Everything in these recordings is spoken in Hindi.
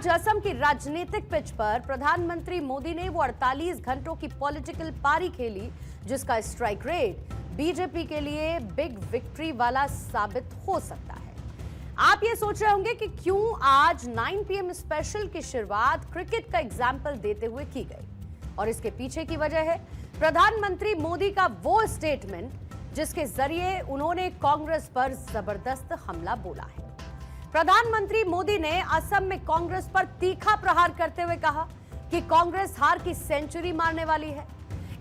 आज असम की राजनीतिक पिच पर प्रधानमंत्री मोदी ने वो 48 घंटों की पॉलिटिकल पारी खेली जिसका स्ट्राइक रेट बीजेपी के लिए बिग विक्ट्री वाला साबित हो सकता है। आप ये सोच रहे होंगे कि क्यों आज 9 PM स्पेशल की शुरुआत क्रिकेट का एग्जाम्पल देते हुए की गई, और इसके पीछे की वजह है प्रधानमंत्री मोदी का वो स्टेटमेंट जिसके जरिए उन्होंने कांग्रेस पर जबरदस्त हमला बोला है। प्रधानमंत्री मोदी ने असम में कांग्रेस पर तीखा प्रहार करते हुए कहा कि कांग्रेस हार की सेंचुरी मारने वाली है।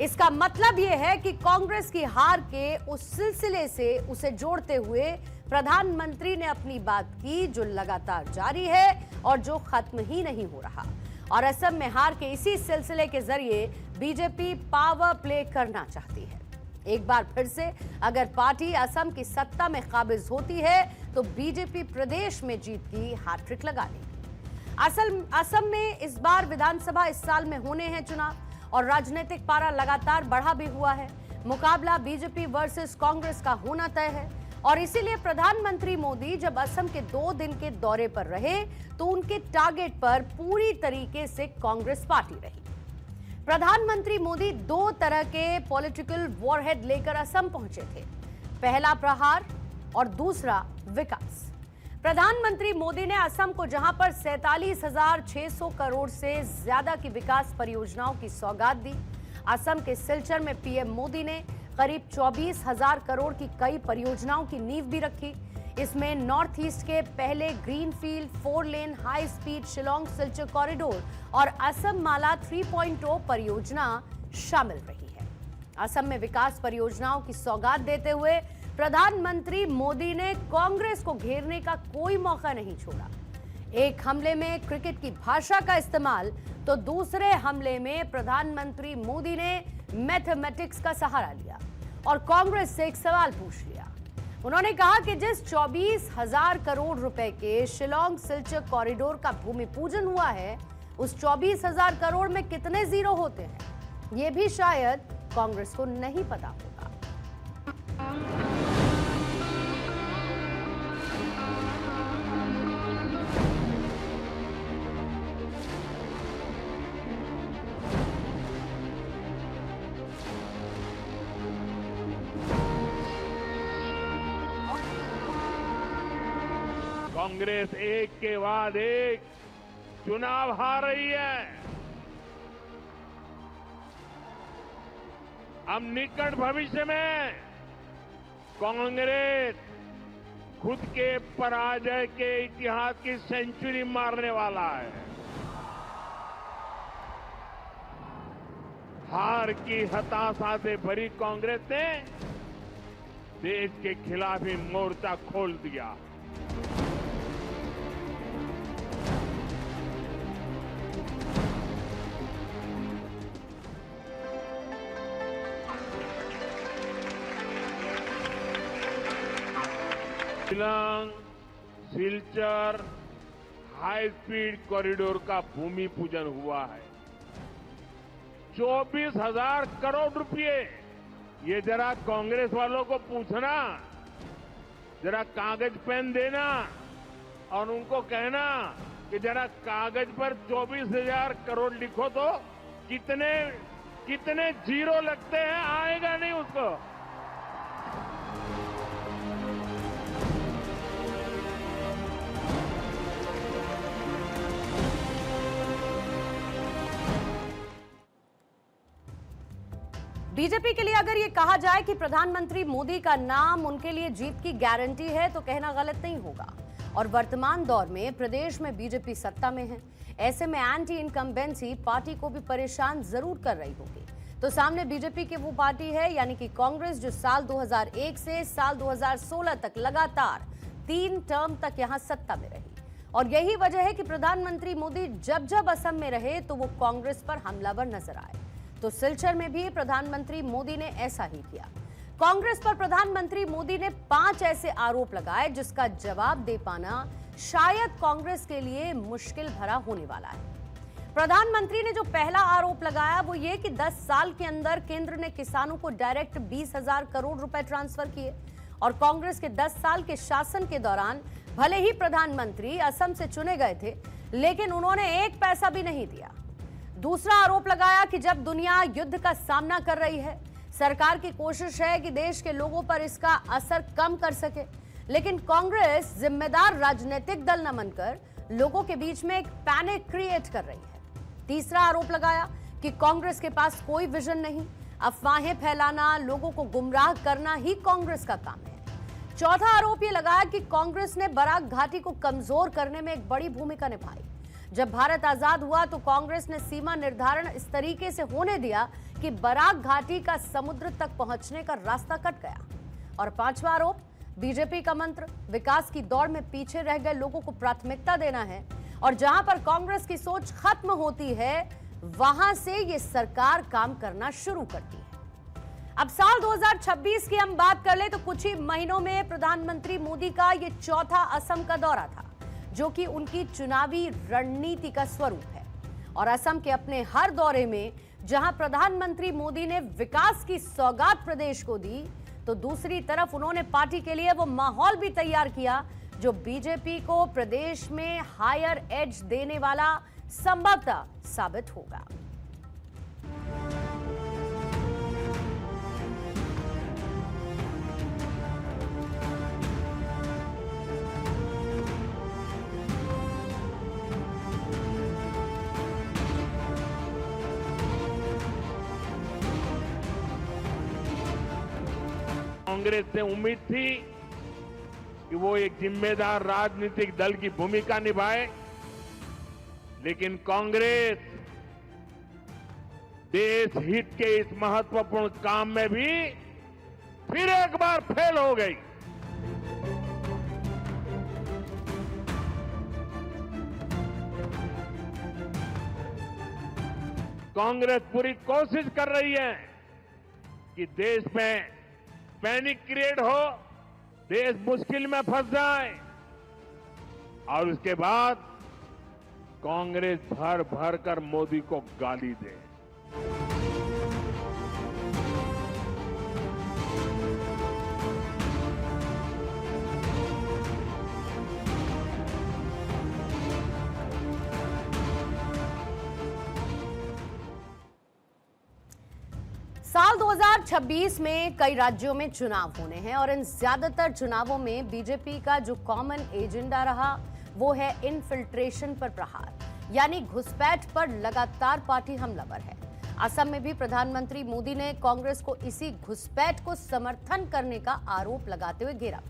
इसका मतलब यह है कि कांग्रेस की हार के उस सिलसिले से उसे जोड़ते हुए प्रधानमंत्री ने अपनी बात की जो लगातार जारी है और जो खत्म ही नहीं हो रहा। और असम में हार के इसी सिलसिले के जरिए बीजेपी पावर प्ले करना चाहती है। एक बार फिर से अगर पार्टी असम की सत्ता में काबिज होती है तो बीजेपी प्रदेश में जीत की हैट्रिक लगा लेगी। असम में इस बार विधानसभा इस साल में होने हैं चुनाव और राजनीतिक पारा लगातार बढ़ा भी हुआ है। मुकाबला बीजेपी वर्सेस कांग्रेस का होना तय है और इसीलिए प्रधानमंत्री मोदी जब असम के 2 दिन के दौरे पर रहे तो उनके टारगेट पर पूरी तरीके से कांग्रेस पार्टी रही। प्रधानमंत्री मोदी 2 तरह के पॉलिटिकल वॉरहेड लेकर असम पहुंचे थे, पहला प्रहार और दूसरा विकास। प्रधानमंत्री मोदी ने असम को जहां पर 47,600 करोड़ से ज्यादा की विकास परियोजनाओं की सौगात दी, असम के सिलचर में पीएम मोदी ने करीब 24,000 करोड़ की कई परियोजनाओं की नींव भी रखी। इसमें नॉर्थ ईस्ट के पहले greenfield 4 lane high speed Shillong Silchar corridor और असम माला 3.0 परियोजना शामिल रही है। असम में विकास परियोजनाओं की सौगात देते हुए प्रधानमंत्री मोदी ने कांग्रेस को घेरने का कोई मौका नहीं छोड़ा। एक हमले में क्रिकेट की भाषा का इस्तेमाल तो दूसरे हमले में प्रधानमंत्री मोदी ने मैथमेटिक्स का सहारा लिया और कांग्रेस से एक सवाल पूछ लिया। उन्होंने कहा कि जिस 24,000 करोड़ रुपए के शिलोंग सिलचर कॉरिडोर का भूमि पूजन हुआ है उस 24,000 करोड़ में कितने जीरो होते हैं, ये भी शायद कांग्रेस को नहीं पता होगा। कांग्रेस एक के बाद एक चुनाव हार रही है। अब निकट भविष्य में कांग्रेस खुद के पराजय के इतिहास की सेंचुरी मारने वाला है। हार की हताशा से भरी कांग्रेस ने देश के खिलाफ ही मोर्चा खोल दिया। Shillong Silchar high speed corridor का भूमि पूजन हुआ है। 24,000 करोड़ रुपए, ये जरा कांग्रेस वालों को पूछना, जरा कागज पेन देना और उनको कहना कि जरा कागज पर 24,000 करोड़ लिखो तो कितने जीरो लगते हैं, आएगा नहीं उसको। बीजेपी के लिए अगर ये कहा जाए कि प्रधानमंत्री मोदी का नाम उनके लिए जीत की गारंटी है तो कहना गलत नहीं होगा। और वर्तमान दौर में प्रदेश में बीजेपी सत्ता में है, ऐसे में एंटी इनकम्बेंसी पार्टी को भी परेशान जरूर कर रही होगी। तो सामने बीजेपी की वो पार्टी है यानी कि कांग्रेस, जो साल 2001 से साल 2016 तक लगातार 3 टर्म तक यहां सत्ता में रही। और यही वजह है कि प्रधानमंत्री मोदी जब जब असम में रहे तो वो कांग्रेस पर हमलावर नजर आए। तो सिलचर में भी प्रधानमंत्री मोदी ने ऐसा ही किया। कांग्रेस पर प्रधानमंत्री मोदी ने 5 ऐसे आरोप लगाए जिसका जवाब दे पाना शायद कांग्रेस के लिए मुश्किल भरा होने वाला है। प्रधानमंत्री ने जो पहला आरोप लगाया वो ये कि 10 साल के अंदर केंद्र ने किसानों को डायरेक्ट 20,000 करोड़ रुपए ट्रांसफर किए और कांग्रेस के 10 साल के शासन के दौरान भले ही प्रधानमंत्री असम से चुने गए थे, लेकिन उन्होंने एक पैसा भी नहीं दिया। दूसरा आरोप लगाया कि जब दुनिया युद्ध का सामना कर रही है, सरकार की कोशिश है कि देश के लोगों पर इसका असर कम कर सके, लेकिन कांग्रेस जिम्मेदार राजनीतिक दल न बनकर लोगों के बीच में एक पैनिक क्रिएट कर रही है। तीसरा आरोप लगाया कि कांग्रेस के पास कोई विजन नहीं, अफवाहें फैलाना, लोगों को गुमराह करना ही कांग्रेस का काम है। चौथा आरोप यह लगाया कि कांग्रेस ने बराक घाटी को कमजोर करने में एक बड़ी भूमिका निभाई। जब भारत आजाद हुआ तो कांग्रेस ने सीमा निर्धारण इस तरीके से होने दिया कि बराक घाटी का समुद्र तक पहुंचने का रास्ता कट गया। और पांचवा आरोप, बीजेपी का मंत्र विकास की दौड़ में पीछे रह गए लोगों को प्राथमिकता देना है, और जहां पर कांग्रेस की सोच खत्म होती है वहां से ये सरकार काम करना शुरू करती है। अब साल 2026 की हम बात कर ले तो कुछ ही महीनों में प्रधानमंत्री मोदी का ये चौथा असम का दौरा था, जो कि उनकी चुनावी रणनीति का स्वरूप है। और असम के अपने हर दौरे में जहां प्रधानमंत्री मोदी ने विकास की सौगात प्रदेश को दी, तो दूसरी तरफ उन्होंने पार्टी के लिए वो माहौल भी तैयार किया जो बीजेपी को प्रदेश में हायर एज देने वाला संभवतः साबित होगा। कांग्रेस से उम्मीद थी कि वो एक जिम्मेदार राजनीतिक दल की भूमिका निभाए, लेकिन कांग्रेस देश हित के इस महत्वपूर्ण काम में भी फिर एक बार फेल हो गई। कांग्रेस पूरी कोशिश कर रही है कि देश में पैनिक क्रिएट हो, देश मुश्किल में फंस जाए, और उसके बाद कांग्रेस भर भर कर मोदी को गाली दे। साल 2026 में कई राज्यों में चुनाव होने हैं और इन ज्यादातर चुनावों में बीजेपी का जो कॉमन एजेंडा रहा वो है इनफिल्ट्रेशन पर प्रहार, यानी घुसपैठ पर लगातार पार्टी हमलावर है। असम में भी प्रधानमंत्री मोदी ने कांग्रेस को इसी घुसपैठ को समर्थन करने का आरोप लगाते हुए घेरा।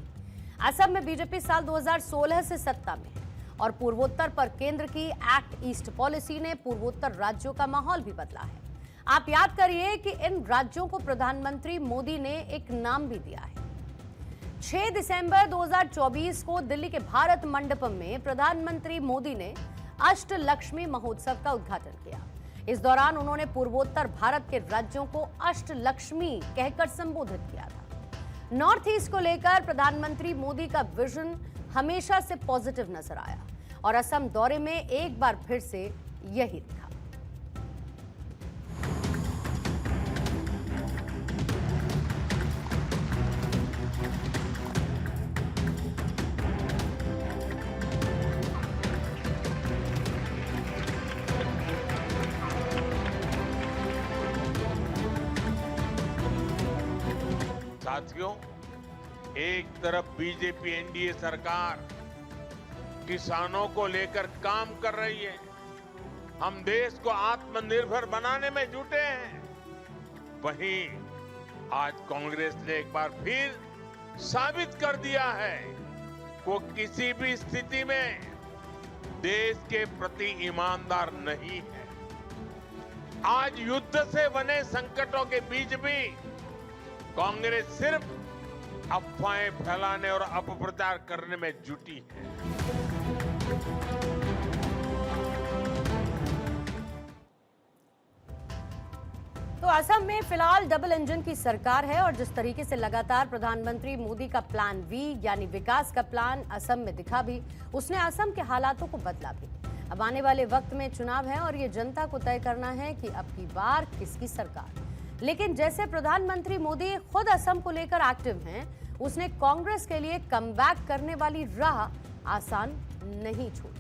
असम में बीजेपी साल 2016 से सत्ता में है और पूर्वोत्तर पर केंद्र की एक्ट ईस्ट पॉलिसी ने पूर्वोत्तर राज्यों का माहौल भी बदला है। आप याद करिए कि इन राज्यों को प्रधानमंत्री मोदी ने एक नाम भी दिया है। 6 दिसंबर 2024 को दिल्ली के भारत मंडपम में प्रधानमंत्री मोदी ने अष्टलक्ष्मी महोत्सव का उद्घाटन किया। इस दौरान उन्होंने पूर्वोत्तर भारत के राज्यों को अष्टलक्ष्मी कहकर संबोधित किया था। नॉर्थ ईस्ट को लेकर प्रधानमंत्री मोदी का विजन हमेशा से पॉजिटिव नजर आया और असम दौरे में एक बार फिर से यही दिखा। साथियों, एक तरफ बीजेपी एनडीए सरकार किसानों को लेकर काम कर रही है, हम देश को आत्मनिर्भर बनाने में जुटे हैं। वहीं आज कांग्रेस ने एक बार फिर साबित कर दिया है वो किसी भी स्थिति में देश के प्रति ईमानदार नहीं है। आज युद्ध से बने संकटों के बीच भी कांग्रेस सिर्फ अफवाहें फैलाने और अपप्रचार करने में जुटी है। तो असम में फिलहाल डबल इंजन की सरकार है और जिस तरीके से लगातार प्रधानमंत्री मोदी का प्लान वी यानी विकास का प्लान असम में दिखा भी, उसने असम के हालातों को बदला भी। अब आने वाले वक्त में चुनाव है और ये जनता को तय करना है कि अब की बार किसकी सरकार। लेकिन जैसे प्रधानमंत्री मोदी खुद असम को लेकर एक्टिव हैं, उसने कांग्रेस के लिए कमबैक करने वाली राह आसान नहीं छोड़ी।